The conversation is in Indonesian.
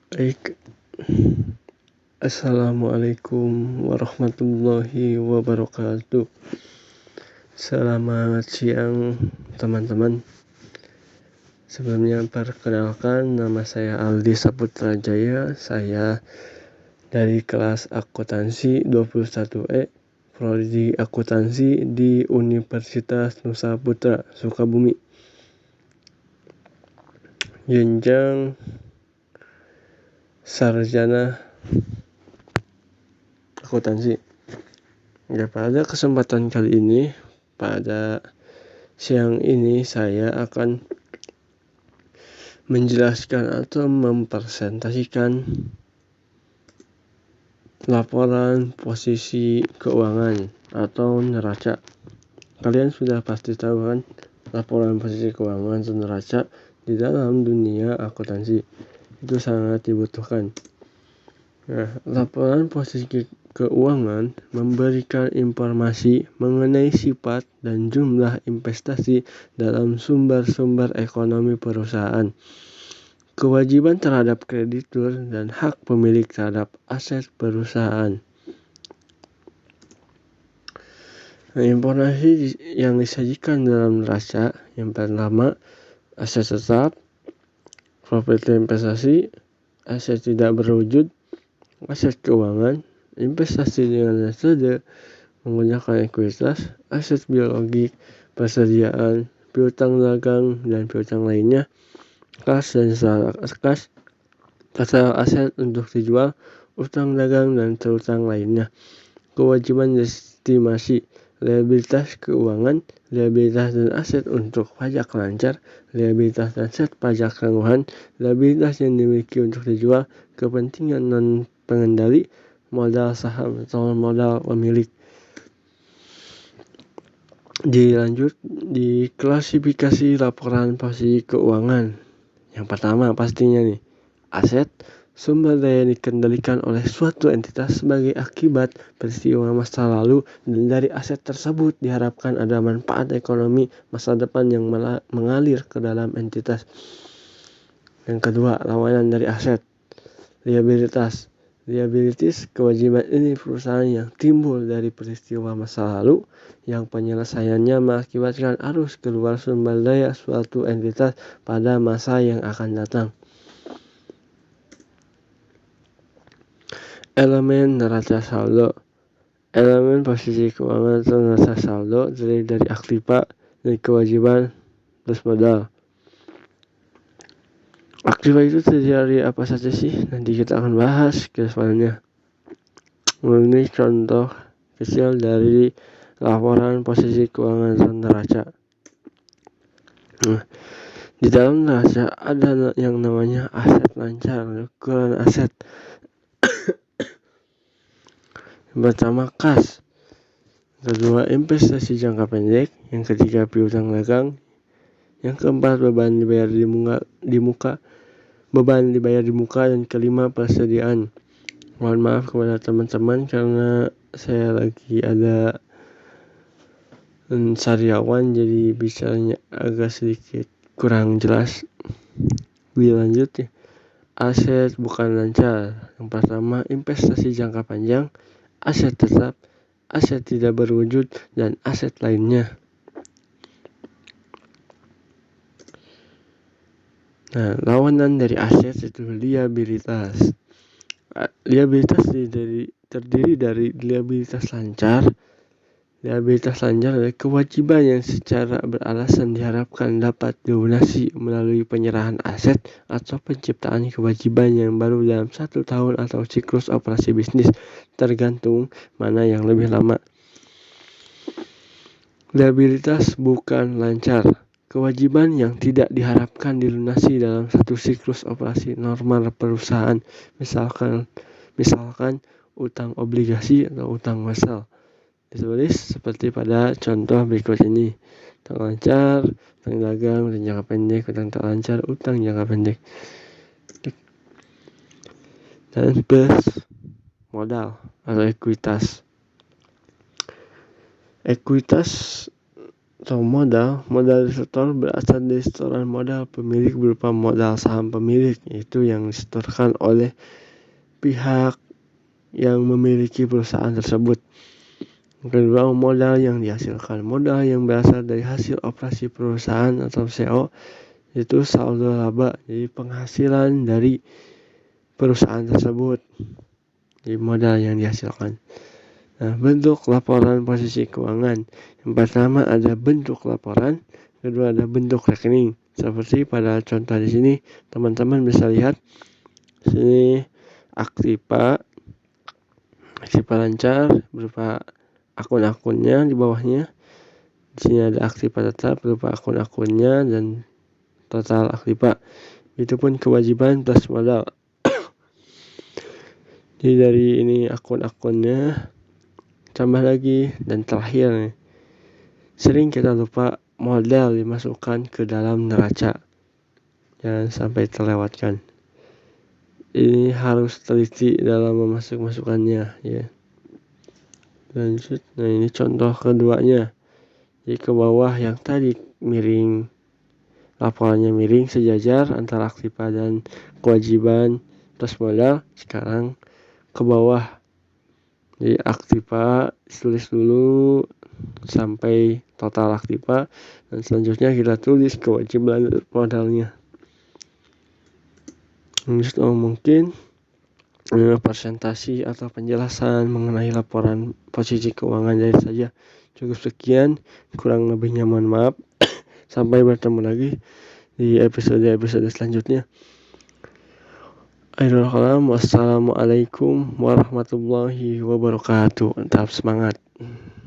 Baik, Assalamualaikum warahmatullahi wabarakatuh. Selamat siang teman-teman. Sebelumnya perkenalkan, nama saya Aldi Saputra Jaya. Saya dari kelas akuntansi 21E, prodi akuntansi di Universitas Nusa Putra, Sukabumi. Jenjang sarjana akuntansi. Ya, pada kesempatan kali ini, pada siang ini saya akan menjelaskan atau mempresentasikan laporan posisi keuangan atau neraca. Kalian sudah pasti tahu kan, laporan posisi keuangan atau neraca di dalam dunia akuntansi itu sangat dibutuhkan. Nah, laporan posisi keuangan memberikan informasi mengenai sifat dan jumlah investasi dalam sumber-sumber ekonomi perusahaan, kewajiban terhadap kreditur, dan hak pemilik terhadap aset perusahaan. Nah, informasi yang disajikan dalam neraca yang pertama, aset tetap, profit investasi, aset tidak berwujud, aset keuangan, investasi dengan metode menggunakan ekuitas, aset biologik, persediaan, piutang dagang dan piutang lainnya, kas dan kas, pasar aset untuk dijual, utang dagang dan piutang lainnya, kewajiban estimasi, liabilitas keuangan, liabilitas dan aset untuk pajak lancar, liabilitas dan aset pajak tangguhan, liabilitas yang dimiliki untuk dijual, kepentingan non pengendali, modal saham atau modal pemilik. Dilanjut di klasifikasi laporan posisi keuangan. Yang pertama pastinya nih, aset, sumber daya dikendalikan oleh suatu entitas sebagai akibat peristiwa masa lalu, dan dari aset tersebut diharapkan ada manfaat ekonomi masa depan yang mengalir ke dalam entitas. Yang kedua, lawanan dari aset, liabilitas. Liabilities, kewajiban ini perusahaan yang timbul dari peristiwa masa lalu yang penyelesaiannya mengakibatkan arus keluar sumber daya suatu entitas pada masa yang akan datang. Elemen neraca saldo. Elemen posisi keuangan atau neraca saldo terdiri dari aktiva, dari kewajiban, plus modal. Aktiva itu terdiri dari apa saja sih? Nanti kita akan bahas ke depannya. Ini contoh kecil dari laporan posisi keuangan atau neraca. Nah, di dalam neraca ada yang namanya aset lancar, ukuran aset. Yang pertama, kas. Kedua, investasi jangka pendek. Yang ketiga, piutang dagang. Yang keempat, beban dibayar di muka. Dan kelima, persediaan. Mohon maaf kepada teman-teman karena saya lagi ada sariawan, jadi bicaranya agak sedikit kurang jelas. Lanjut ya. Aset bukan lancar. Yang pertama, investasi jangka panjang, aset tetap, aset tidak berwujud, dan aset lainnya. Nah, lawanan dari aset itu liabilitas. Liabilitas terdiri dari liabilitas lancar. Liabilitas lancar adalah kewajiban yang secara beralasan diharapkan dapat dilunasi melalui penyerahan aset atau penciptaan kewajiban yang baru dalam 1 tahun atau siklus operasi bisnis, tergantung mana yang lebih lama. Liabilitas bukan lancar. Kewajiban yang tidak diharapkan dilunasi dalam satu siklus operasi normal perusahaan, misalkan utang obligasi atau utang masal. Ditulis seperti pada contoh berikut ini. Utang lancar, utang dagang, utang jangka pendek, utang tak lancar, utang jangka pendek. Dan plus modal atau ekuitas. Ekuitas atau modal disetor berasal dari setoran modal pemilik berupa modal saham pemilik, yaitu yang disetorkan oleh pihak yang memiliki perusahaan tersebut. Kedua, modal yang dihasilkan. Modal yang berasal dari hasil operasi perusahaan atau CO, yaitu saldo laba, jadi penghasilan dari perusahaan tersebut. Jadi modal yang dihasilkan. Nah, bentuk laporan posisi keuangan. Yang pertama ada bentuk laporan, kedua ada bentuk rekening. Seperti pada contoh di sini, teman-teman bisa lihat sini aktiva lancar berupa akun-akunnya di bawahnya. Di sini ada aktiva tetap berupa akun-akunnya dan total aktiva. Itu pun kewajiban plus modal. Jadi dari ini akun-akunnya tambah lagi, dan terakhir nih, sering kita lupa modal dimasukkan ke dalam neraca. Jangan sampai terlewatkan. Ini harus teliti dalam memasukkannya ya. Lanjut. Nah, ini contoh keduanya. Jadi ke bawah yang tadi miring, laporannya miring sejajar antara aktiva dan kewajiban plus modal. Sekarang ke bawah, jadi aktiva tulis dulu sampai total aktiva, dan selanjutnya kita tulis kewajiban modalnya. Mungkin presentasi atau penjelasan mengenai laporan posisi keuangan dari saja. Cukup sekian, kurang lebihnya mohon maaf. Sampai bertemu lagi di episode selanjutnya. Wassalamualaikum warahmatullahi wabarakatuh. Tetap semangat.